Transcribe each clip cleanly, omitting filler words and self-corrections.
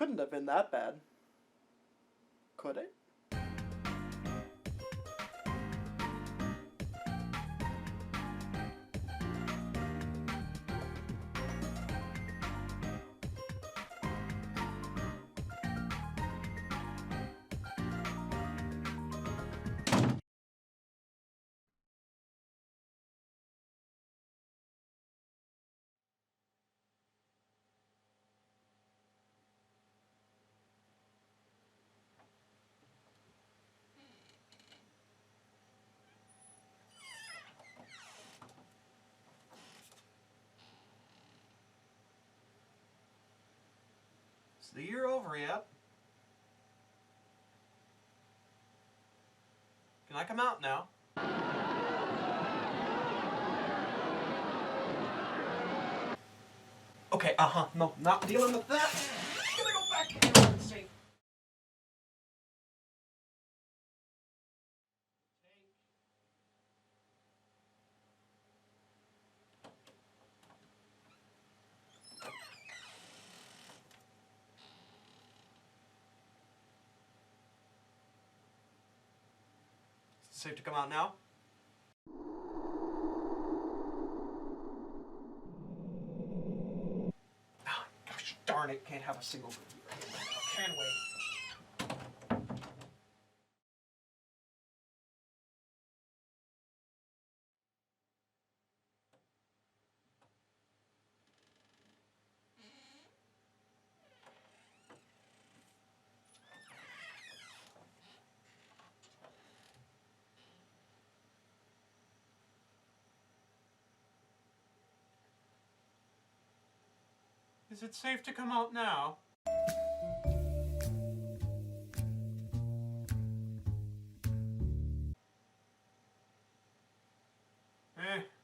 Couldn't have been that bad. Could it? Is the year over yet? Can I come out now? Okay, no, not dealing with that. I'm gonna go back and see. Is it safe to come out now? Oh, gosh darn it, can't have a single review right now, can we? Is it safe to come out now?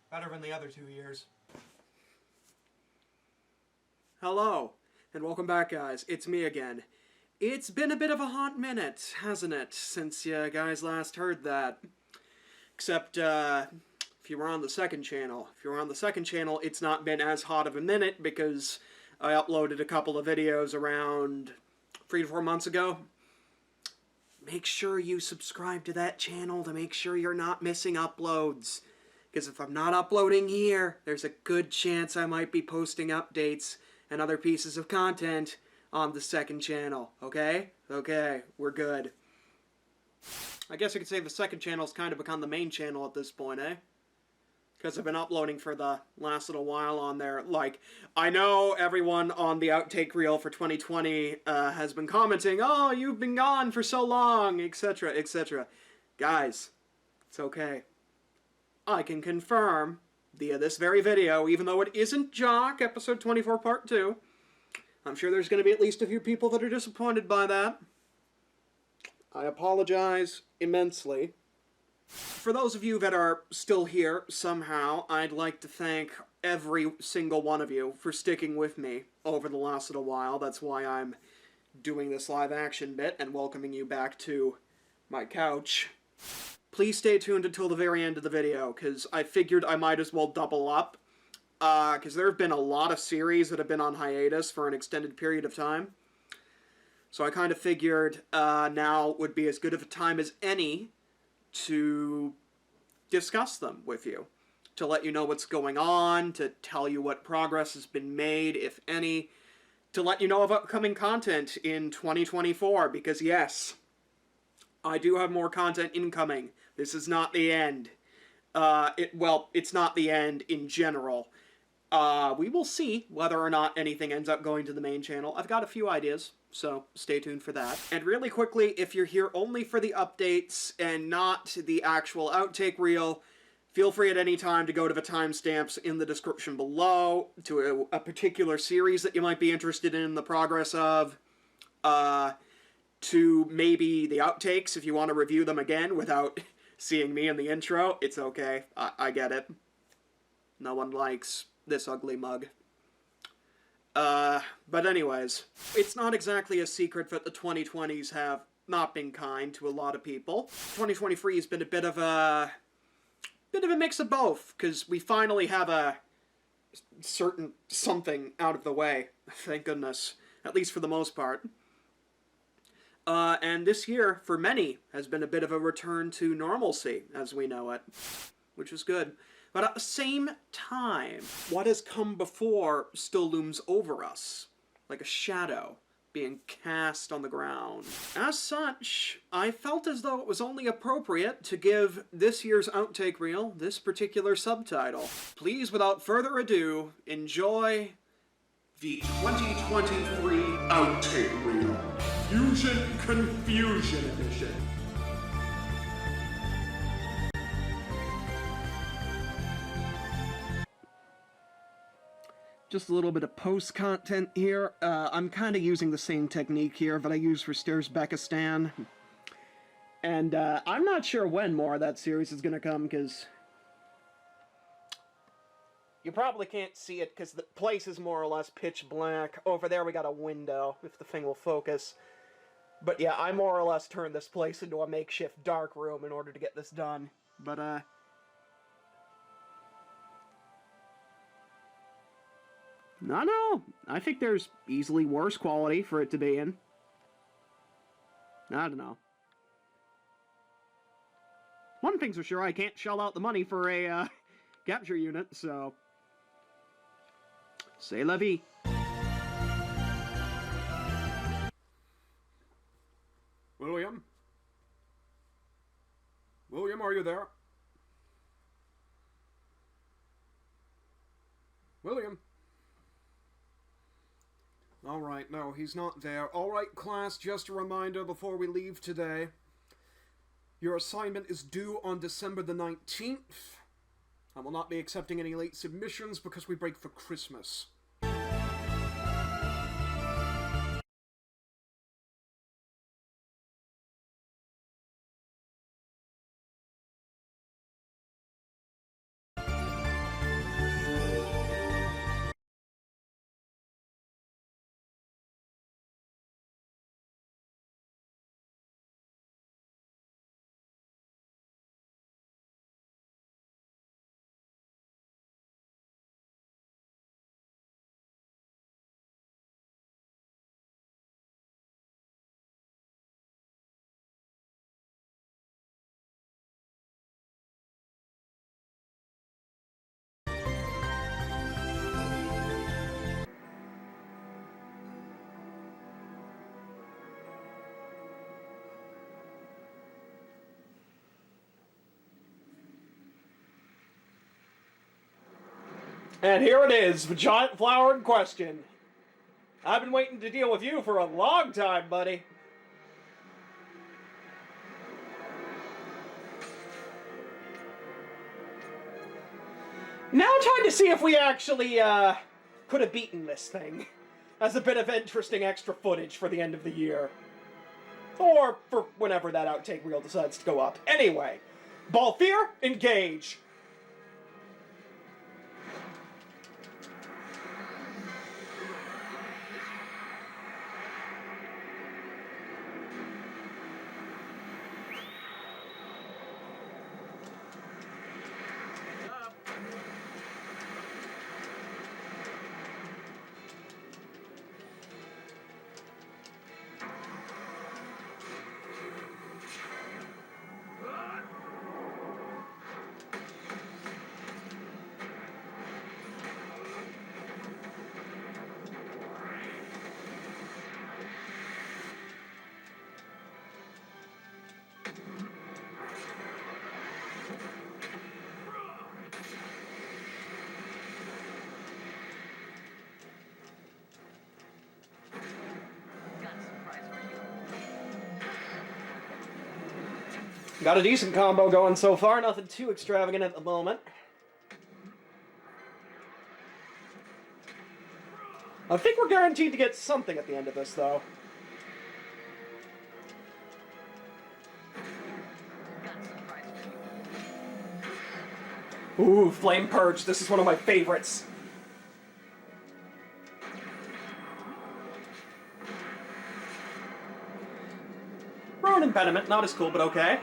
Better than the other 2 years. Hello, and welcome back, guys. It's me again. It's been a bit of a hot minute, hasn't it, since you guys last heard that. Except, if you were on the second channel. If you were on the second channel, it's not been as hot of a minute because I uploaded a couple of videos around 3 to 4 months ago. Make sure you subscribe to that channel to make sure you're not missing uploads. Because if I'm not uploading here, there's a good chance I might be posting updates and other pieces of content on the second channel, okay? Okay, we're good. I guess you could say the second channel's kind of become the main channel at this point, eh? Because I've been uploading for the last little while on there. Like, I know everyone on the outtake reel for 2020 has been commenting, oh, you've been gone for so long, etc., etc. Guys, it's okay. I can confirm, via this very video, even though it isn't Jock, episode 24, part 2, I'm sure there's going to be at least a few people that are disappointed by that. I apologize immensely. For those of you that are still here, somehow, I'd like to thank every single one of you for sticking with me over the last little while. That's why I'm doing this live action bit and welcoming you back to my couch. Please stay tuned until the very end of the video, because I figured I might as well double up. Because there have been a lot of series that have been on hiatus for an extended period of time. So I kind of figured now would be as good of a time as any to discuss them with you. To let you know what's going on, to tell you what progress has been made, if any. To let you know of upcoming content in 2024, because yes, I do have more content incoming. This is not the end. Well, it's not the end in general. We will see whether or not anything ends up going to the main channel. I've got a few ideas, so stay tuned for that. And really quickly, if you're here only for the updates and not the actual outtake reel, feel free at any time to go to the timestamps in the description below to a particular series that you might be interested in the progress of, to maybe the outtakes if you want to review them again without seeing me in the intro. It's okay. I get it. No one likes this ugly mug. But anyways, it's not exactly a secret that the 2020s have not been kind to a lot of people. 2023 has been a bit of a mix of both, because we finally have a certain something out of the way, thank goodness. at least for the most part. And this year, for many, has been a bit of a return to normalcy, as we know it, which is good. But at the same time, what has come before still looms over us, like a shadow being cast on the ground. As such, I felt as though it was only appropriate to give this year's outtake reel this particular subtitle. Please, without further ado, enjoy the 2023 Outtake Reel, Fusion Confusion Edition. Just a little bit of post-content here. I'm kind of using the same technique here that I use for Stairzbekistan. And I'm not sure when more of that series is going to come, because you probably can't see it because the place is more or less pitch black. Over there we got a window, if the thing will focus. But yeah, I more or less turned this place into a makeshift dark room in order to get this done. But no, I think there's easily worse quality for it to be in. I don't know. One thing's for sure, I can't shell out the money for a capture unit, so c'est la vie. William? William, are you there? William? Alright, no, he's not there. Alright, class, just a reminder before we leave today. Your assignment is due on December the 19th. I will not be accepting any late submissions because we break for Christmas. And here it is, the giant flower in question. I've been waiting to deal with you for a long time, buddy. Now time to see if we actually, could have beaten this thing. As a bit of interesting extra footage for the end of the year. Or for whenever that outtake reel decides to go up. Anyway, Balthier, engage! Got a decent combo going so far, nothing too extravagant at the moment. I think we're guaranteed to get something at the end of this, though. Ooh, Flame Purge, this is one of my favorites. Ruin Impediment, not as cool, but okay.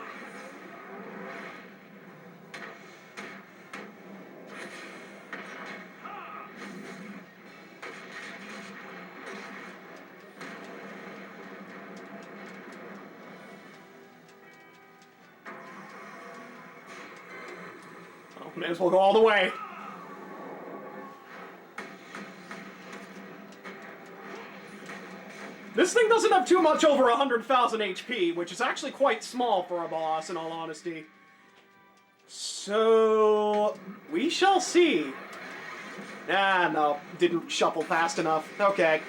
may as well go all the way. This thing doesn't have too much over 100,000 HP, which is actually quite small for a boss, in all honesty. So, we shall see. Ah, no, didn't shuffle fast enough. Okay.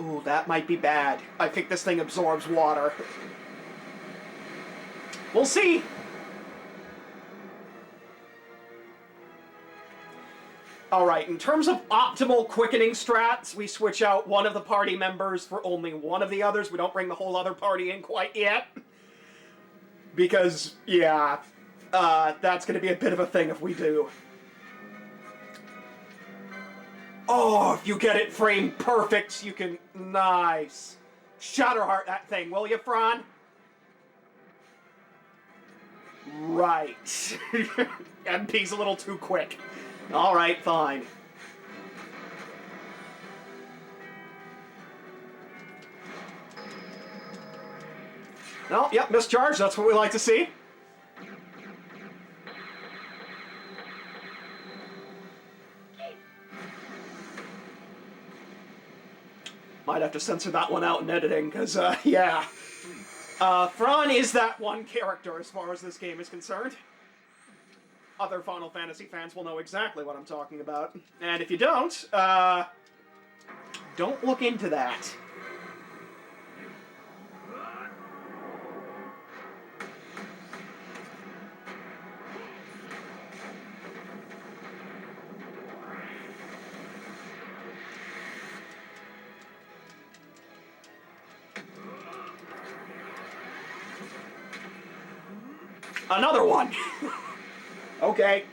Ooh, that might be bad. I think this thing absorbs water. We'll see. Alright, in terms of optimal quickening strats, we switch out one of the party members for only one of the others. We don't bring the whole other party in quite yet. Because, yeah, that's going to be a bit of a thing if we do. Oh, if you get it framed perfect, you can... Nice. Shatterheart that thing, will you, Fran? Right. MP's a little too quick. Alright, fine. Oh, yep, mischarge, that's what we like to see. Might have to censor that one out in editing, because, yeah. Fran is that one character as far as this game is concerned. Other Final Fantasy fans will know exactly what I'm talking about. And if you don't look into that. Another one! Okay.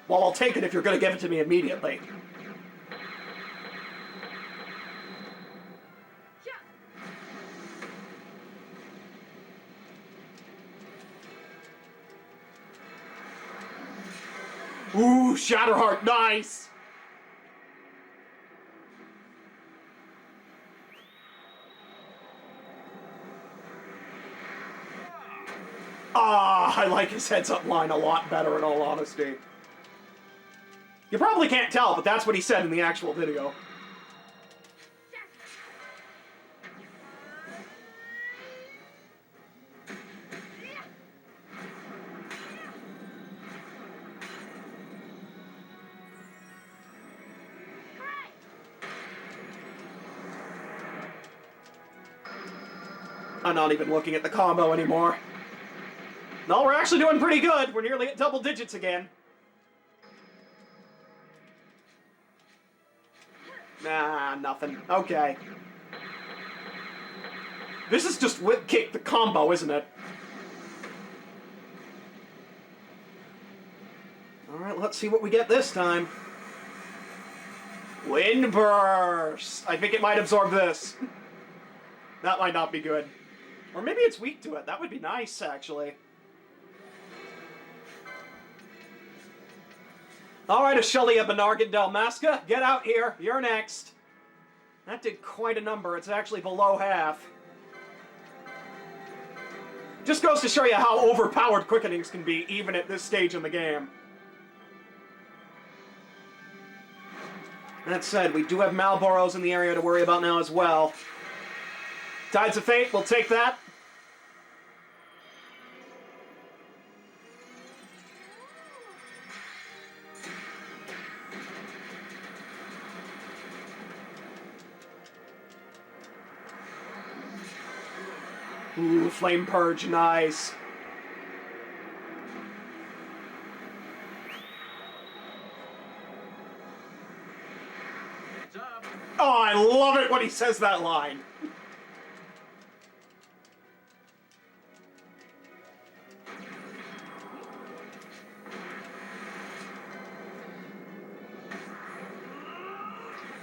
Well, I'll take it if you're going to give it to me immediately. Ooh, Shatterheart, nice! Ah, I like his heads-up line a lot better, in all honesty. You probably can't tell, but that's what he said in the actual video. I'm not even looking at the combo anymore. No, we're actually doing pretty good. We're nearly at double digits again. Nah, nothing. Okay. This is just whip kick the combo, isn't it? Alright, let's see what we get this time. Wind Burst! I think it might absorb this. That might not be good. Or maybe it's weak to it. That would be nice, actually. Alright, Ashelia Benargan Dalmasca, get out here. You're next. That did quite a number. It's actually below half. Just goes to show you how overpowered quickenings can be, even at this stage in the game. That said, we do have Malboros in the area to worry about now as well. Tides of Fate, we'll take that. Ooh, Flame Purge, nice. Oh, I love it when he says that line.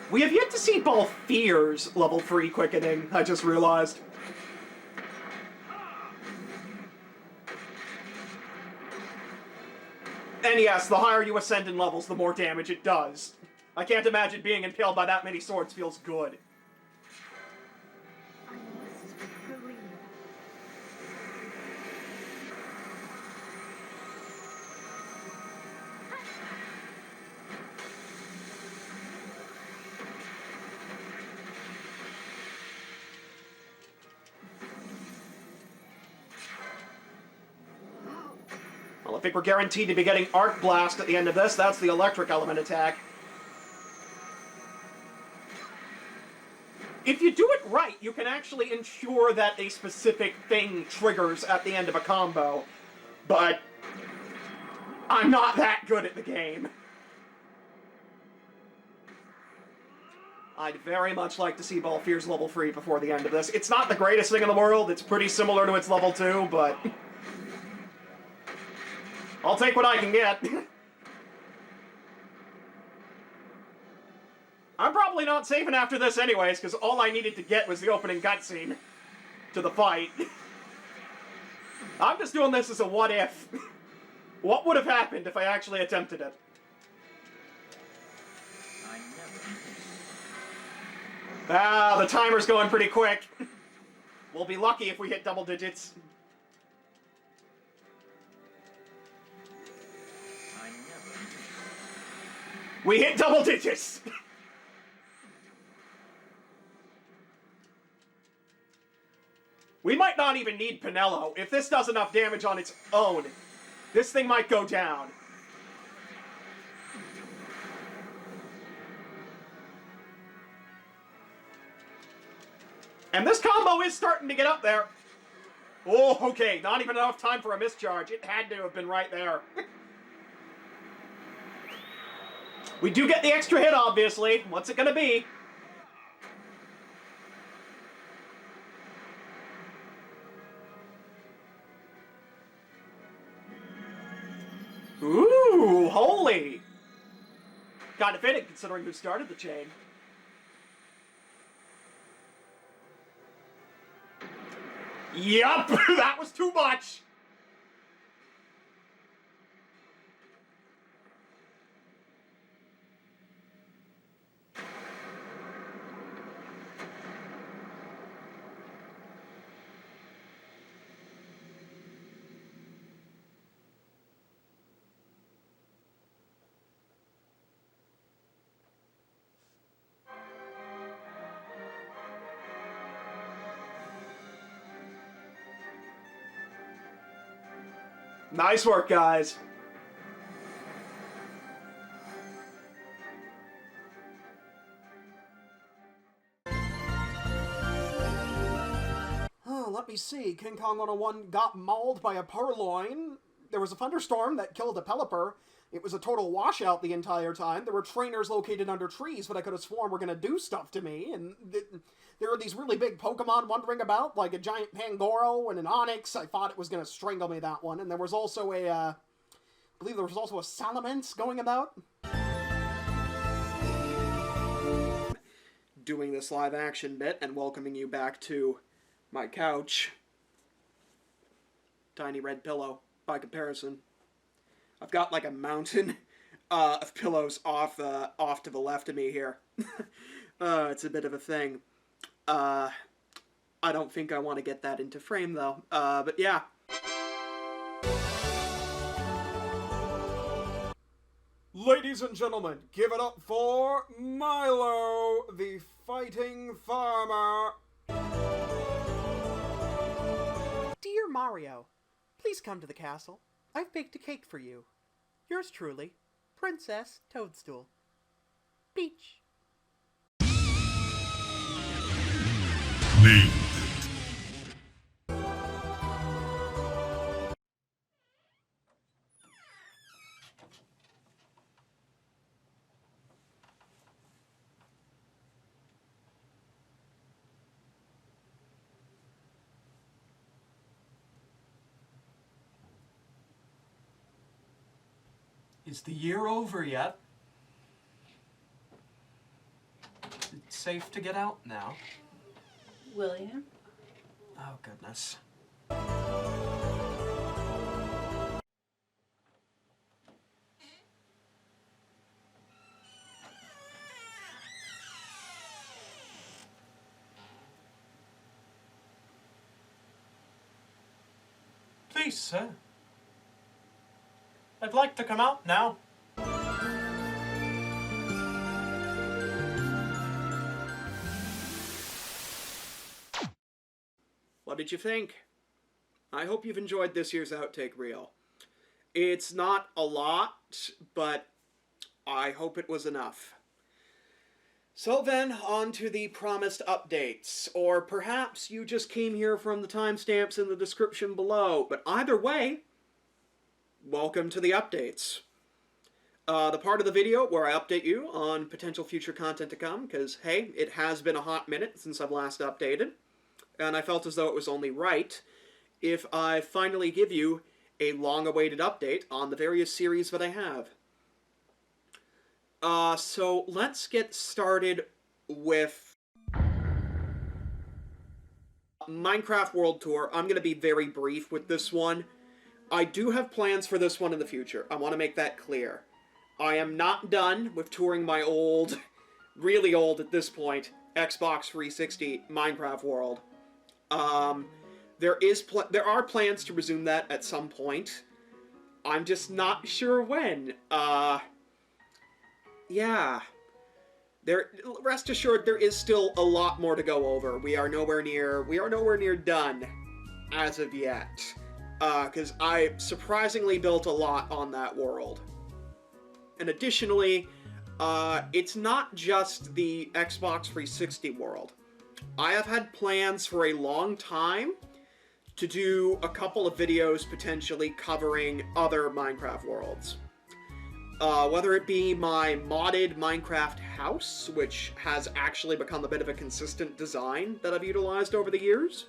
We have yet to see Balfear's level 3 quickening, I just realized. And yes, the higher you ascend in levels, the more damage it does. I can't imagine being impaled by that many swords feels good. I must hurry. Well, I think we're guaranteed to be getting Arc Blast at the end of this. That's the electric element attack. If you do it right, you can actually ensure that a specific thing triggers at the end of a combo. But I'm not that good at the game. I'd very much like to see Balfir's level 3 before the end of this. It's not the greatest thing in the world. It's pretty similar to its level 2, but I'll take what I can get. I'm probably not saving after this anyways, because all I needed to get was the opening cutscene to the fight. I'm just doing this as a what if. What would have happened if I actually attempted it? Ah, the timer's going pretty quick. We'll be lucky if we hit double digits. We hit double digits! We might not even need Pinello. If this does enough damage on its own, this thing might go down. And this combo is starting to get up there. Oh, okay, not even enough time for a mischarge. It had to have been right there. We do get the extra hit, obviously. What's it gonna be? Ooh, holy! Kind of fitting, considering who started the chain. Yup! That was too much! Nice work, guys. Let me see. King Kong 101 got mauled by a purloin. There was a thunderstorm that killed a Pelipper. It was a total washout the entire time. There were trainers located under trees that I could have sworn were going to do stuff to me. And there were these really big Pokemon wandering about, like a giant Pangoro and an Onix. I thought it was going to strangle me, that one. And there was also I believe there was also a Salamence going about. Doing this live action bit and welcoming you back to my couch. Tiny red pillow, by comparison. I've got like a mountain of pillows off to the left of me here. It's a bit of a thing. I don't think I want to get that into frame though. But yeah. Ladies and gentlemen, give it up for Milo, the fighting farmer. Dear Mario, please come to the castle. I've baked a cake for you. Yours truly, Princess Toadstool. Peach. Nailed Is the year over yet? It's safe to get out now. William? Oh, goodness. Please, sir. I'd like to come out now. What did you think? I hope you've enjoyed this year's Outtake reel. It's not a lot, but I hope it was enough. So then, on to the promised updates. Or perhaps you just came here from the timestamps in the description below. But either way, welcome to the updates. The part of the video where I update you on potential future content to come, because, hey, it has been a hot minute since I've last updated, and I felt as though it was only right if I finally give you a long-awaited update on the various series that I have. So let's get started with Minecraft World Tour. I'm going to be very brief with this one. I do have plans for this one in the future. I want to make that clear. I am not done with touring my old, really old at this point, Xbox 360 Minecraft World. There are plans to resume that at some point. I'm just not sure when. Yeah. Rest assured, there is still a lot more to go over. We are nowhere near done as of yet. Because I surprisingly built a lot on that world. And additionally, it's not just the Xbox 360 world. I have had plans for a long time to do a couple of videos potentially covering other Minecraft worlds. Whether it be my modded Minecraft house, which has actually become a bit of a consistent design that I've utilized over the years.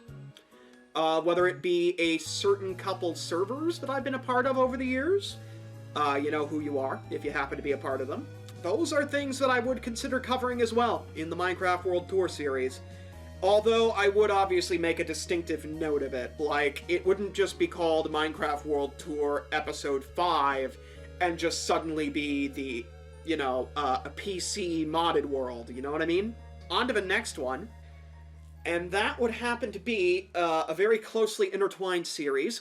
Whether it be a certain couple servers that I've been a part of over the years. You know who you are, if you happen to be a part of them. Those are things that I would consider covering as well in the Minecraft World Tour series. Although I would obviously make a distinctive note of it. Like, it wouldn't just be called Minecraft World Tour Episode 5 and just suddenly be the, you know, a PC modded world, you know what I mean? On to the next one. And that would happen to be a very closely intertwined series.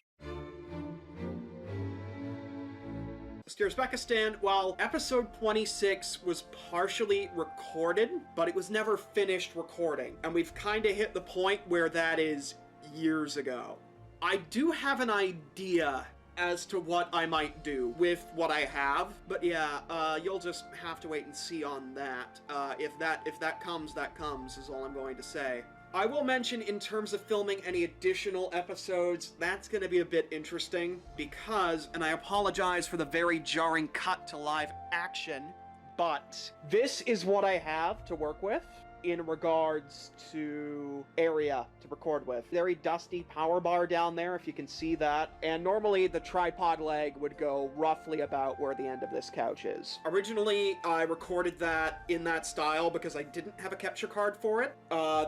Stairzbekistan, while episode 26 was partially recorded, but it was never finished recording, and we've kind of hit the point where that is years ago. I do have an idea as to what I might do with what I have, but yeah, you'll just have to wait and see on that. If that comes, that comes, is all I'm going to say. I will mention, in terms of filming any additional episodes, that's going to be a bit interesting because, and I apologize for the very jarring cut to live action, but this is what I have to work with in regards to area to record with. Very dusty power bar down there, if you can see that. And normally the tripod leg would go roughly about where the end of this couch is. Originally, I recorded that in that style because I didn't have a capture card for it.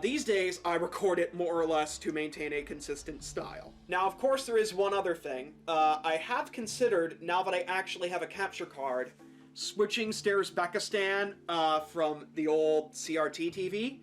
These days, I record it more or less to maintain a consistent style. Now, of course, there is one other thing. I have considered, now that I actually have a capture card, switching Stairzbekistan from the old CRT TV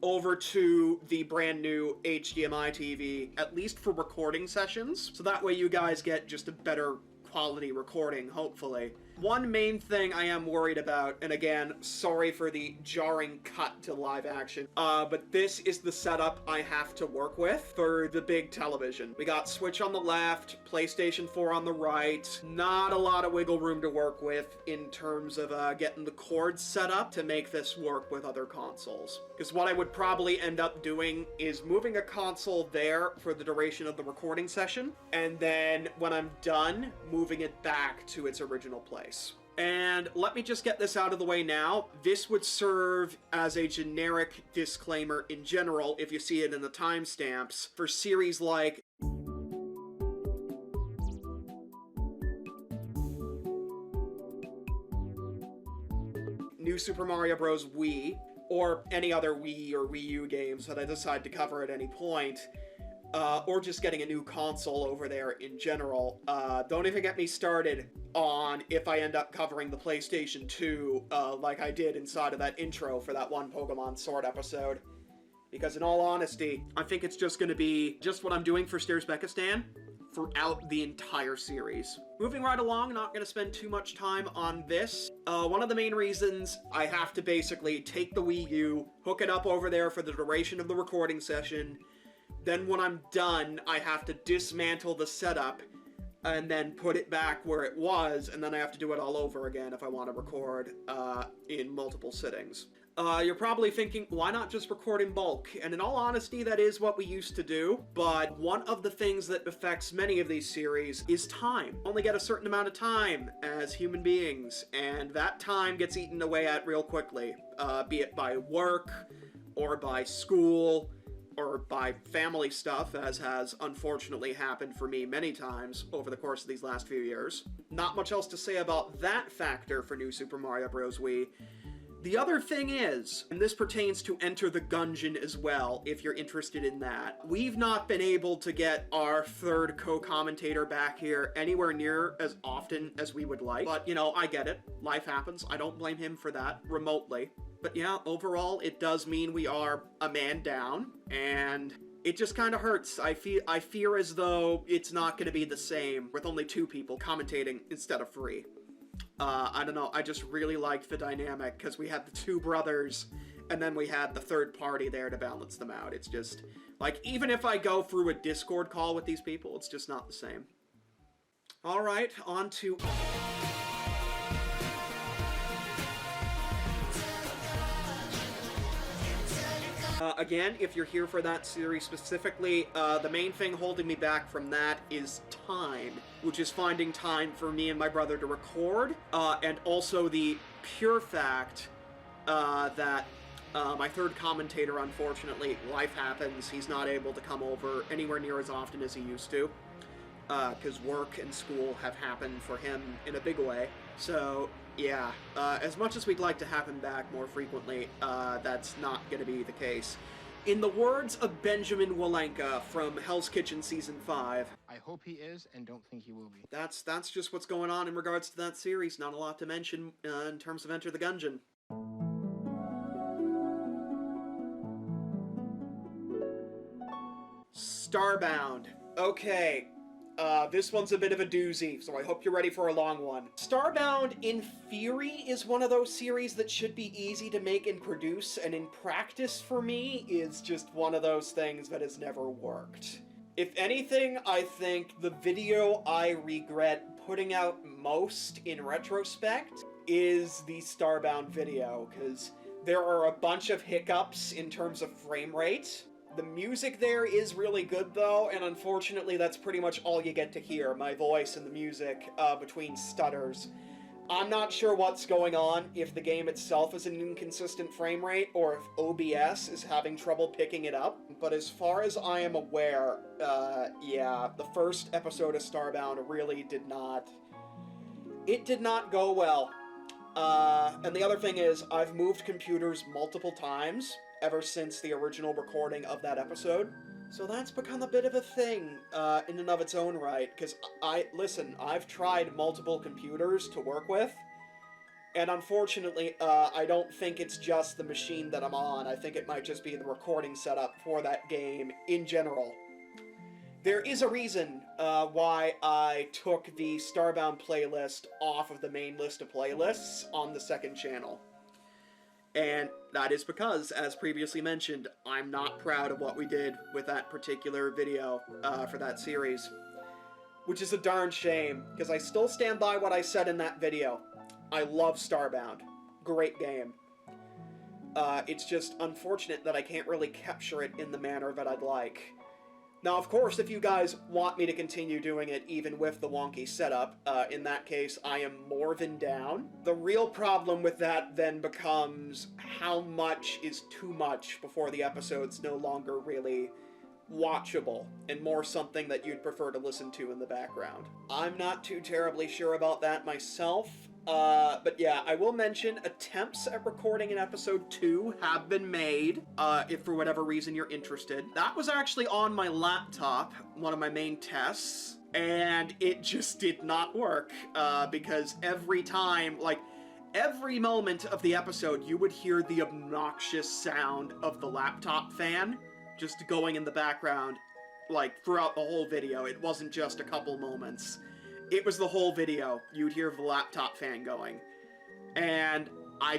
over to the brand new HDMI TV, at least for recording sessions. So that way you guys get just a better quality recording, hopefully. One main thing I am worried about, and again, sorry for the jarring cut to live action, but this is the setup I have to work with for the big television. We got Switch on the left, PlayStation 4 on the right, not a lot of wiggle room to work with in terms of getting the cords set up to make this work with other consoles. Because what I would probably end up doing is moving a console there for the duration of the recording session, and then when I'm done, moving it back to its original place. And let me just get this out of the way now. This would serve as a generic disclaimer in general, if you see it in the timestamps, for series like New Super Mario Bros. Wii, or any other Wii or Wii U games that I decide to cover at any point. Or just getting a new console over there in general. Don't even get me started on if I end up covering the PlayStation 2 like I did inside of that intro for that one Pokemon Sword episode. Because in all honesty, I think it's just going to be just what I'm doing for Stairzbekistan throughout the entire series. Moving right along, not going to spend too much time on this. One of the main reasons I have to basically take the Wii U, hook it up over there for the duration of the recording session, then when I'm done, I have to dismantle the setup and then put it back where it was, and then I have to do it all over again if I want to record in multiple sittings. You're probably thinking, why not just record in bulk? And in all honesty, that is what we used to do, but one of the things that affects many of these series is time. Only get a certain amount of time as human beings, and that time gets eaten away at real quickly, be it by work, or by school, or by family stuff, as has unfortunately happened for me many times over the course of these last few years. Not much else to say about that factor for New Super Mario Bros. Wii. The other thing is, and this pertains to Enter the Gungeon as well, if you're interested in that, we've not been able to get our third co-commentator back here anywhere near as often as we would like. But, you know, I get it. Life happens. I don't blame him for that, remotely. But yeah, overall, it does mean we are a man down, and it just kind of hurts. I fear as though it's not going to be the same with only 2 people commentating instead of 3. I don't know, I just really liked the dynamic, because we had the 2 brothers, and then we had the third party there to balance them out. It's just, like, even if I go through a Discord call with these people, it's just not the same. Alright, on to... Again, if you're here for that series specifically, the main thing holding me back from that is time, which is finding time for me and my brother to record, and also the pure fact that my third commentator, unfortunately, life happens, he's not able to come over anywhere near as often as he used to, because work and school have happened for him in a big way. So, yeah, as much as we'd like to have him back more frequently, that's not going to be the case. In the words of Benjamin Walenka from Hell's Kitchen Season 5... I hope he is, and don't think he will be. That's just what's going on in regards to that series. Not a lot to mention in terms of Enter the Gungeon. Starbound. Okay. This one's a bit of a doozy, so I hope you're ready for a long one. Starbound, in theory, is one of those series that should be easy to make and produce, and in practice, for me, is just one of those things that has never worked. If anything, I think the video I regret putting out most in retrospect is the Starbound video, because there are a bunch of hiccups in terms of frame rate. The music there is really good, though, and unfortunately that's pretty much all you get to hear, my voice and the music between stutters. I'm not sure what's going on, if the game itself is an inconsistent frame rate, or if OBS is having trouble picking it up, but as far as I am aware, yeah, the first episode of Starbound really did not go well. And the other thing is, I've moved computers multiple times ever since the original recording of that episode. So that's become a bit of a thing in and of its own right, because I've tried multiple computers to work with, and unfortunately, I don't think it's just the machine that I'm on. I think it might just be the recording setup for that game in general. There is a reason why I took the Starbound playlist off of the main list of playlists on the second channel. And that is because, as previously mentioned, I'm not proud of what we did with that particular video for that series. Which is a darn shame, because I still stand by what I said in that video. I love Starbound. Great game. It's just unfortunate that I can't really capture it in the manner that I'd like. Now, of course, if you guys want me to continue doing it even with the wonky setup, in that case, I am more than down. The real problem with that then becomes how much is too much before the episode's no longer really watchable, and more something that you'd prefer to listen to in the background. I'm not too terribly sure about that myself. But yeah, I will mention attempts at recording an episode 2 have been made, if for whatever reason you're interested. That was actually on my laptop, one of my main tests, and it just did not work, because every time, like, every moment of the episode, you would hear the obnoxious sound of the laptop fan just going in the background, like, throughout the whole video. It wasn't just a couple moments. It was the whole video. You'd hear the laptop fan going. And I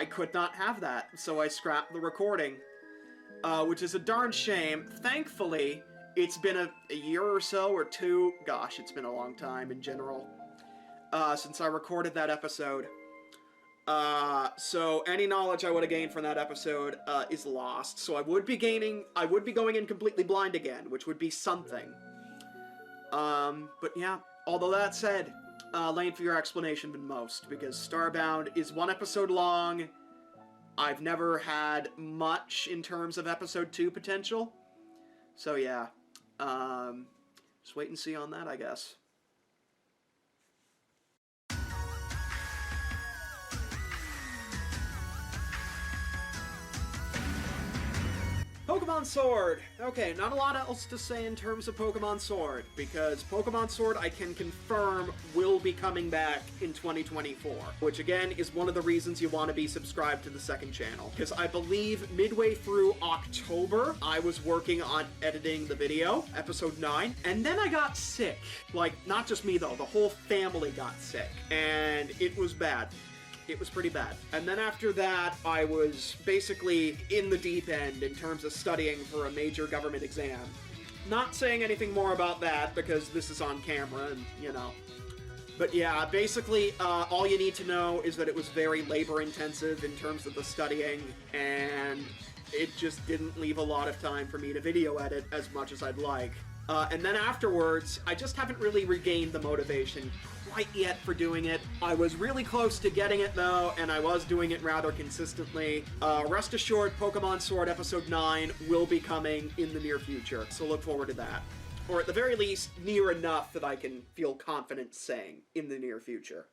could not have that, so I scrapped the recording. Which is a darn shame. Thankfully, it's been a year or so, or two. Gosh, it's been a long time in general. Since I recorded that episode. So any knowledge I would have gained from that episode, is lost. So I would be going in completely blind again, which would be something. But yeah, although that said, lane for your explanation than most, because Starbound is 1 episode long. I've never had much in terms of episode 2 potential. So yeah, just wait and see on that, I guess. Pokemon Sword! Okay, not a lot else to say in terms of Pokemon Sword, because Pokemon Sword I can confirm will be coming back in 2024, which again is one of the reasons you want to be subscribed to the second channel, because I believe midway through October, I was working on editing the video, episode 9, and then I got sick. Like, not just me though, the whole family got sick, and it was bad. It was pretty bad. And then after that, I was basically in the deep end in terms of studying for a major government exam. Not saying anything more about that because this is on camera and, you know. But yeah, basically, all you need to know is that it was very labor-intensive in terms of the studying, and it just didn't leave a lot of time for me to video edit as much as I'd like. And then afterwards, I just haven't really regained the motivation quite yet for doing it. I was really close to getting it though, and I was doing it rather consistently. Rest assured, Pokemon Sword Episode 9 will be coming in the near future, so look forward to that. Or at the very least, near enough that I can feel confident saying in the near future.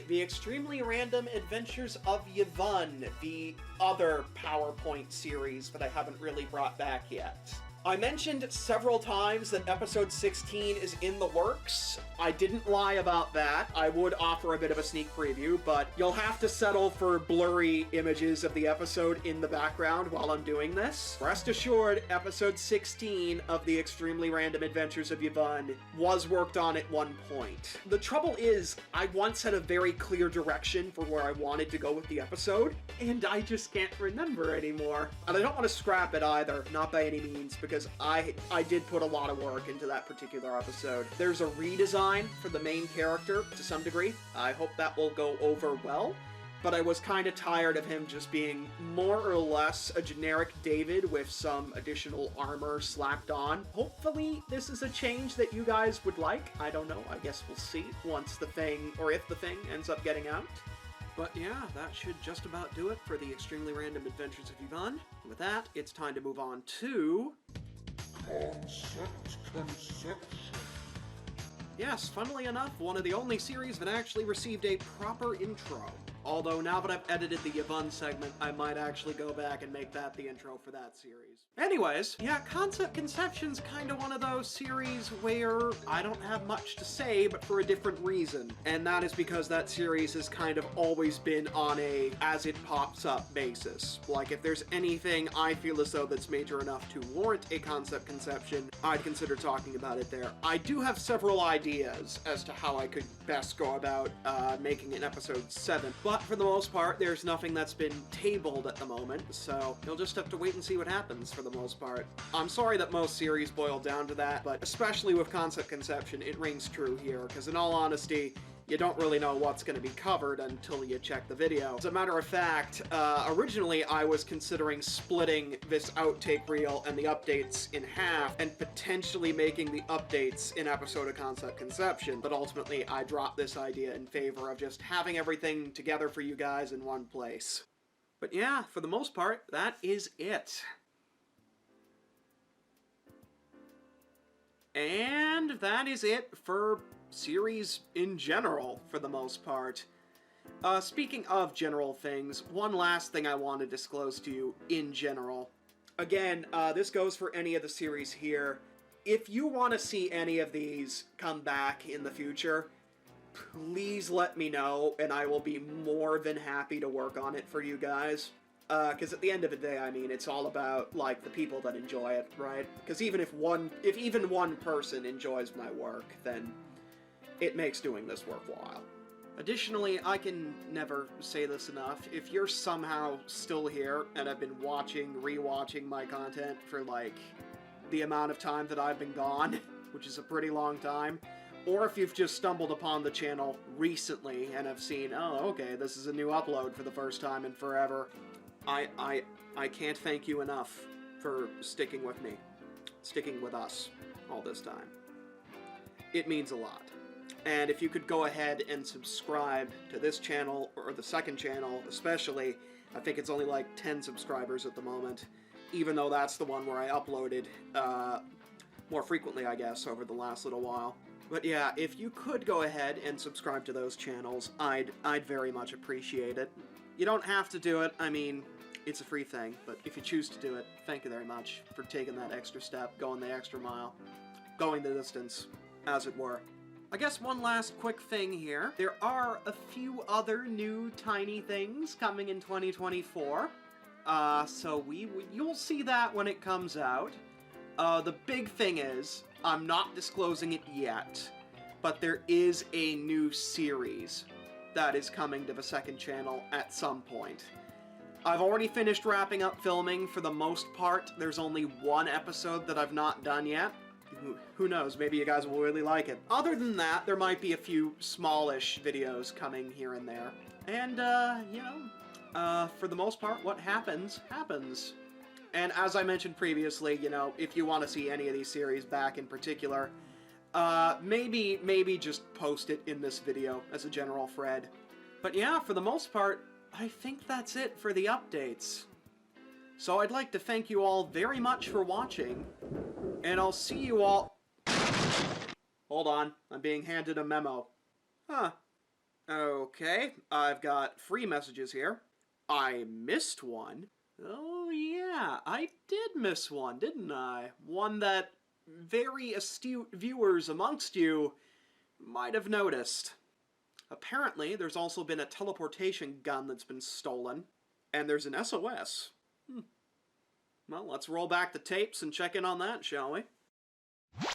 The Extremely Random Adventures of Yvonne, the other PowerPoint series that I haven't really brought back yet. I mentioned several times that episode 16 is in the works. I didn't lie about that. I would offer a bit of a sneak preview, but you'll have to settle for blurry images of the episode in the background while I'm doing this. Rest assured, episode 16 of the Extremely Random Adventures of Yvonne was worked on at one point. The trouble is, I once had a very clear direction for where I wanted to go with the episode, and I just can't remember anymore. And I don't want to scrap it either, not by any means, because I did put a lot of work into that particular episode. There's a redesign for the main character to some degree. I hope that will go over well, but I was kind of tired of him just being more or less a generic David with some additional armor slapped on. Hopefully this is a change that you guys would like. I don't know, I guess we'll see once the thing, or if the thing ends up getting out. But yeah, that should just about do it for the Extremely Random Adventures of Yvonne. And with that, it's time to move on to... Yes, funnily enough, one of the only series that actually received a proper intro. Although now that I've edited the Yvonne segment, I might actually go back and make that the intro for that series. Anyways, yeah, Concept Conception's kind of one of those series where I don't have much to say, but for a different reason. And that is because that series has kind of always been on a as-it-pops-up basis. Like, if there's anything I feel as though that's major enough to warrant a Concept Conception, I'd consider talking about it there. I do have several ideas as to how I could best go about making an episode 7, but for the most part, there's nothing that's been tabled at the moment, so you'll just have to wait and see what happens for the most part. I'm sorry that most series boil down to that, but especially with Concept Conception, it rings true here, because in all honesty, you don't really know what's going to be covered until you check the video. As a matter of fact, originally I was considering splitting this outtake reel and the updates in half, and potentially making the updates an episode of Concept Conception, but ultimately I dropped this idea in favor of just having everything together for you guys in one place. But yeah, for the most part, that is it. And that is it for series in general, for the most part. Speaking of general things, one last thing I want to disclose to you in general. Again, this goes for any of the series here. if you want to see any of these come back in the future, please let me know, and I will be more than happy to work on it for you guys. Because at the end of the day, I mean, it's all about, like, the people that enjoy it, right? Because even if even one person enjoys my work, then it makes doing this worthwhile. Additionally, I can never say this enough, if you're somehow still here and have been rewatching my content for, like, the amount of time that I've been gone, which is a pretty long time, or if you've just stumbled upon the channel recently and have seen, oh, okay, this is a new upload for the first time in forever, I can't thank you enough for sticking with me, sticking with us all this time. It means a lot. And if you could go ahead and subscribe to this channel, or the second channel especially, I think it's only like 10 subscribers at the moment, even though that's the one where I uploaded more frequently, I guess, over the last little while. But yeah, if you could go ahead and subscribe to those channels, I'd very much appreciate it. You don't have to do it, I mean, it's a free thing, but if you choose to do it, thank you very much for taking that extra step, going the extra mile, going the distance, as it were. I guess one last quick thing here. There are a few other new tiny things coming in 2024. So you'll see that when it comes out. The big thing is, I'm not disclosing it yet, but there is a new series that is coming to the second channel at some point. I've already finished wrapping up filming for the most part. There's only one episode that I've not done yet. Who knows, maybe you guys will really like it. Other than that, there might be a few smallish videos coming here and there. And, you know, for the most part, what happens, happens. And as I mentioned previously, you know, if you want to see any of these series back in particular, maybe just post it in this video as a general thread. But yeah, for the most part, I think that's it for the updates. So I'd like to thank you all very much for watching, and I'll see you all... Hold on, I'm being handed a memo. Huh. Okay, I've got 3 messages here. I missed one. Oh yeah, I did miss one, didn't I? One that very astute viewers amongst you might have noticed. Apparently, there's also been a teleportation gun that's been stolen, and there's an SOS. Well, let's roll back the tapes and check in on that, shall we? And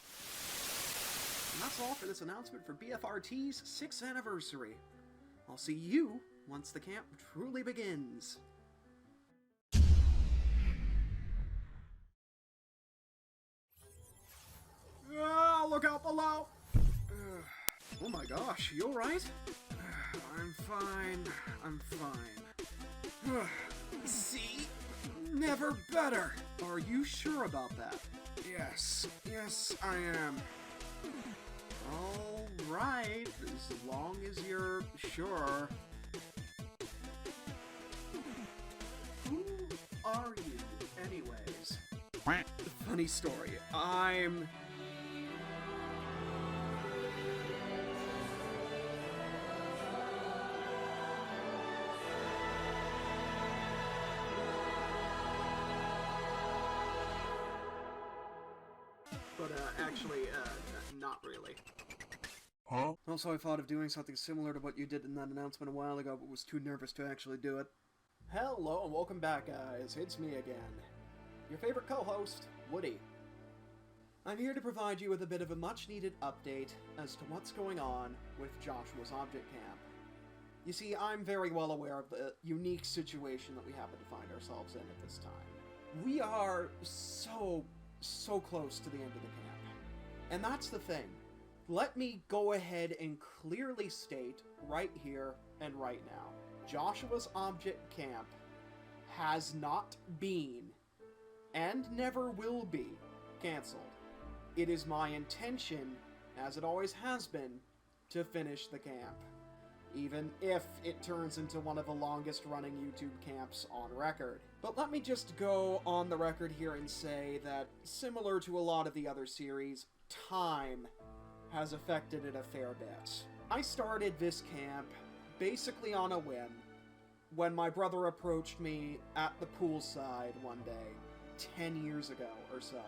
that's all for this announcement for BFRT's 6th anniversary. I'll see you once the camp truly begins. Ah, look out below! Oh my gosh, you alright? I'm fine. I'm fine. See? Never better! Are you sure about that? Yes. Yes, I am. Alright, as long as you're sure. Who are you, anyways? Funny story. I'm... But, actually, not really. Huh? Also, I thought of doing something similar to what you did in that announcement a while ago, but was too nervous to actually do it. Hello and welcome back, guys. It's me again. Your favorite co-host, Woody. I'm here to provide you with a bit of a much-needed update as to what's going on with Joshua's Object Camp. You see, I'm very well aware of the unique situation that we happen to find ourselves in at this time. We are so close to the end of the camp. And that's the thing. Let me go ahead and clearly state right here and right now. Joshua's Object Camp has not been, and never will be, cancelled. It is my intention, as it always has been, to finish the camp. Even if it turns into one of the longest running YouTube camps on record. But let me just go on the record here and say that, similar to a lot of the other series, time has affected it a fair bit. I started this camp basically on a whim when my brother approached me at the poolside one day, 10 years ago or so.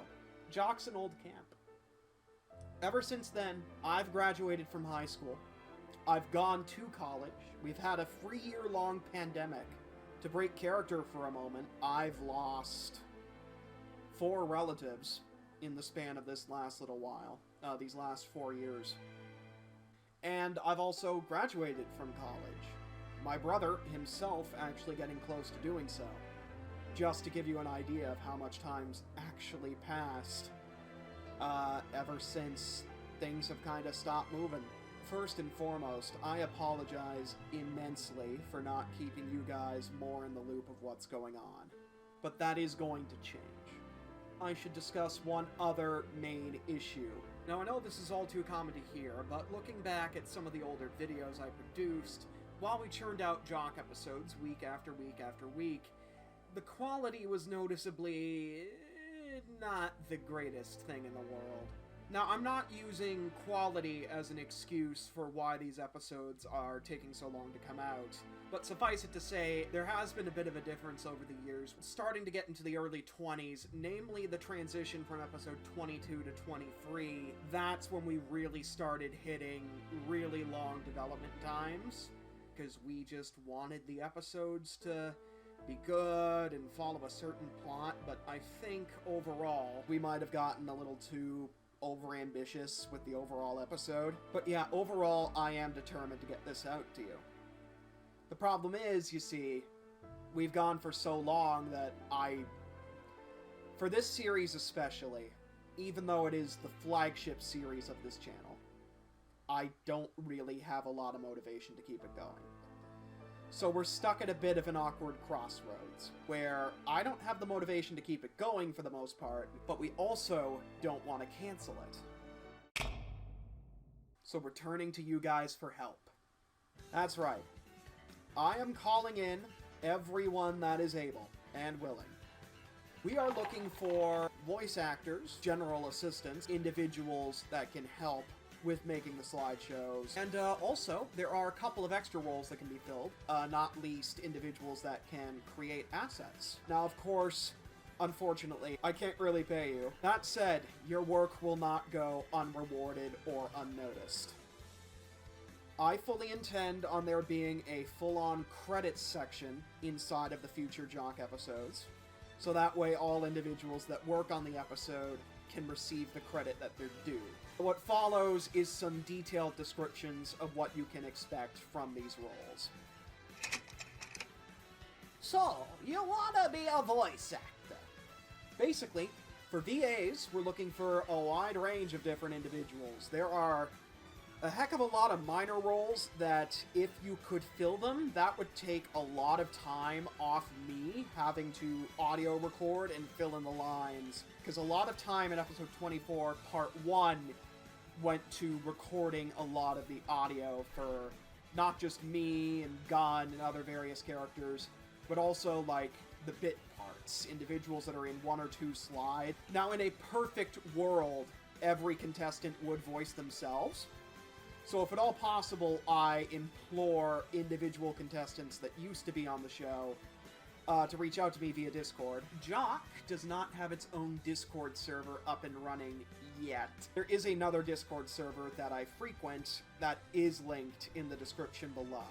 Jock's an old camp. Ever since then, I've graduated from high school. I've gone to college. We've had a 3-year-long pandemic. To break character for a moment, I've lost 4 relatives in the span of this last little while, these last 4 years. And I've also graduated from college. My brother himself actually getting close to doing so. Just to give you an idea of how much time's actually passed ever since things have kind of stopped moving. First and foremost, I apologize immensely for not keeping you guys more in the loop of what's going on. But that is going to change. I should discuss one other main issue. Now, I know this is all too common to hear, but looking back at some of the older videos I produced, while we churned out Jock episodes week after week after week, the quality was noticeably not the greatest thing in the world. Now, I'm not using quality as an excuse for why these episodes are taking so long to come out, but suffice it to say, there has been a bit of a difference over the years, starting to get into the early 20s, namely the transition from episode 22 to 23. That's when we really started hitting really long development times, because we just wanted the episodes to be good and follow a certain plot, but I think overall we might have gotten a little too overambitious with the overall episode. But yeah, overall I am determined to get this out to you. The problem is, you see, we've gone for so long that for this series especially, even though it is the flagship series of this channel, I don't really have a lot of motivation to keep it going. So we're stuck at a bit of an awkward crossroads, where I don't have the motivation to keep it going for the most part, but we also don't want to cancel it. So we're turning to you guys for help. That's right. I am calling in everyone that is able and willing. We are looking for voice actors, general assistants, individuals that can help with making the slideshows. And also, there are a couple of extra roles that can be filled, not least individuals that can create assets. Now, of course, unfortunately, I can't really pay you. That said, your work will not go unrewarded or unnoticed. I fully intend on there being a full-on credits section inside of the future Jock episodes, so that way all individuals that work on the episode can receive the credit that they're due. What follows is some detailed descriptions of what you can expect from these roles. So, you wanna be a voice actor? Basically, for VAs, we're looking for a wide range of different individuals. There are a heck of a lot of minor roles that, if you could fill them, that would take a lot of time off me having to audio record and fill in the lines. Because a lot of time in episode 24, part 1, went to recording a lot of the audio for not just me and Gun and other various characters, but also, like, the bit parts, individuals that are in 1 or 2 slides. Now, in a perfect world, every contestant would voice themselves. So if at all possible, I implore individual contestants that used to be on the show to reach out to me via Discord. Jock does not have its own Discord server up and running yet. There is another Discord server that I frequent that is linked in the description below.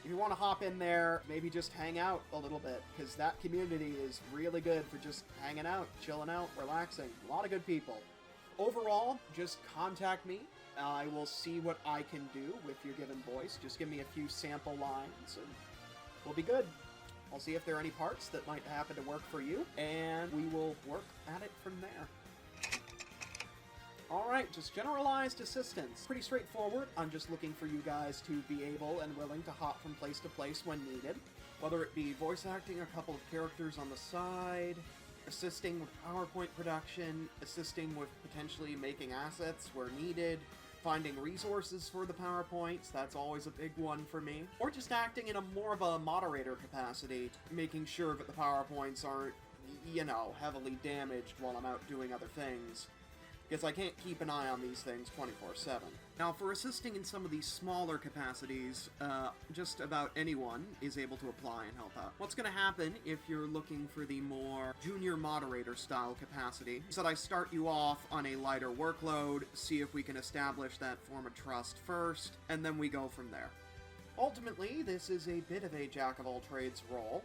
If you want to hop in there, maybe just hang out a little bit, because that community is really good for just hanging out, chilling out, relaxing. A lot of good people. Overall, just contact me. I will see what I can do with your given voice. Just give me a few sample lines, and we'll be good. I'll see if there are any parts that might happen to work for you, and we will work at it from there. Alright, just generalized assistance. Pretty straightforward. I'm just looking for you guys to be able and willing to hop from place to place when needed. Whether it be voice acting a couple of characters on the side, assisting with PowerPoint production, assisting with potentially making assets where needed, finding resources for the PowerPoints, that's always a big one for me. Or just acting in a more of a moderator capacity, making sure that the PowerPoints aren't, you know, heavily damaged while I'm out doing other things. because I can't keep an eye on these things 24/7. Now, for assisting in some of these smaller capacities, just about anyone is able to apply and help out. What's going to happen if you're looking for the more junior moderator style capacity is that I start you off on a lighter workload, see if we can establish that form of trust first, and then we go from there. Ultimately, this is a bit of a jack-of-all-trades role,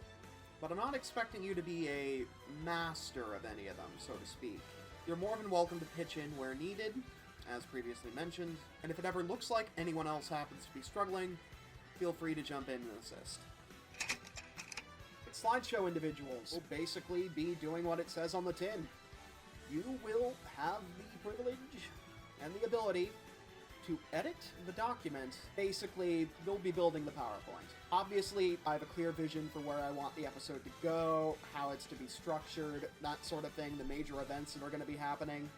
but I'm not expecting you to be a master of any of them, so to speak. You're more than welcome to pitch in where needed, as previously mentioned, and if it ever looks like anyone else happens to be struggling, feel free to jump in and assist. Slideshow individuals will basically be doing what it says on the tin. You will have the privilege and the ability to edit the document. Basically, you'll be building the PowerPoint. Obviously, I have a clear vision for where I want the episode to go, how it's to be structured, that sort of thing, the major events that are going to be happening.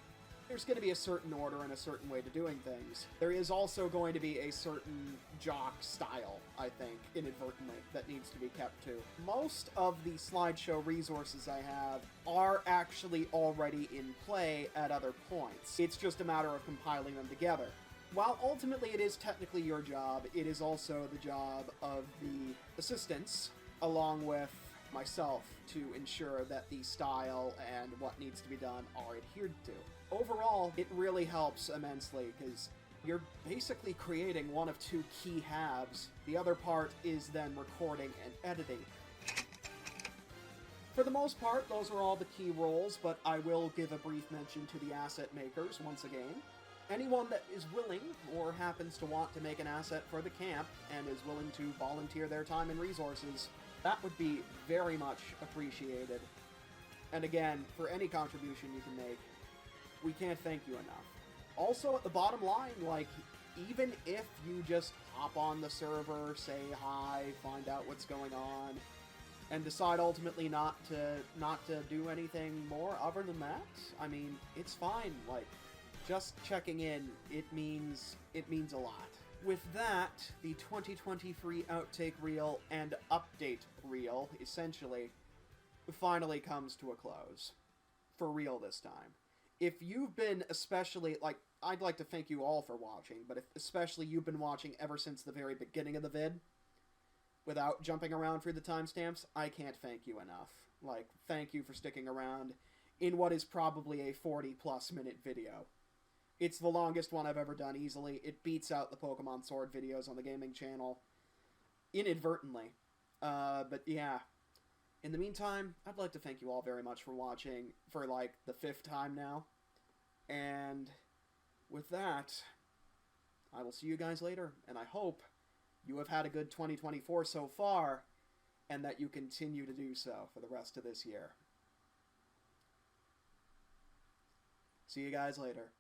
There's going to be a certain order and a certain way to doing things. There is also going to be a certain jock style, I think, inadvertently, that needs to be kept to. Most of the slideshow resources I have are actually already in play at other points. It's just a matter of compiling them together. While ultimately it is technically your job, it is also the job of the assistants, along with myself, to ensure that the style and what needs to be done are adhered to. Overall, it really helps immensely, because you're basically creating one of two key halves. The other part is then recording and editing. For the most part, those are all the key roles, but I will give a brief mention to the asset makers once again. Anyone that is willing, or happens to want to make an asset for the camp, and is willing to volunteer their time and resources, that would be very much appreciated. And again, for any contribution you can make, we can't thank you enough. Also, at the bottom line, like, even if you just hop on the server, say hi, find out what's going on, and decide ultimately not to do anything more other than that, I mean, it's fine. Like, just checking in, it means a lot. With that, the 2023 Outtake Reel and Update Reel, essentially, finally comes to a close. For real this time. If you've been especially, like, I'd like to thank you all for watching, but if especially you've been watching ever since the very beginning of the vid, without jumping around through the timestamps, I can't thank you enough. Like, thank you for sticking around in what is probably a 40-plus minute video. It's the longest one I've ever done easily. It beats out the Pokemon Sword videos on the gaming channel. Inadvertently. But yeah. In the meantime, I'd like to thank you all very much for watching for, like, the 5th time now. And with that, I will see you guys later. And I hope you have had a good 2024 so far, and that you continue to do so for the rest of this year. See you guys later.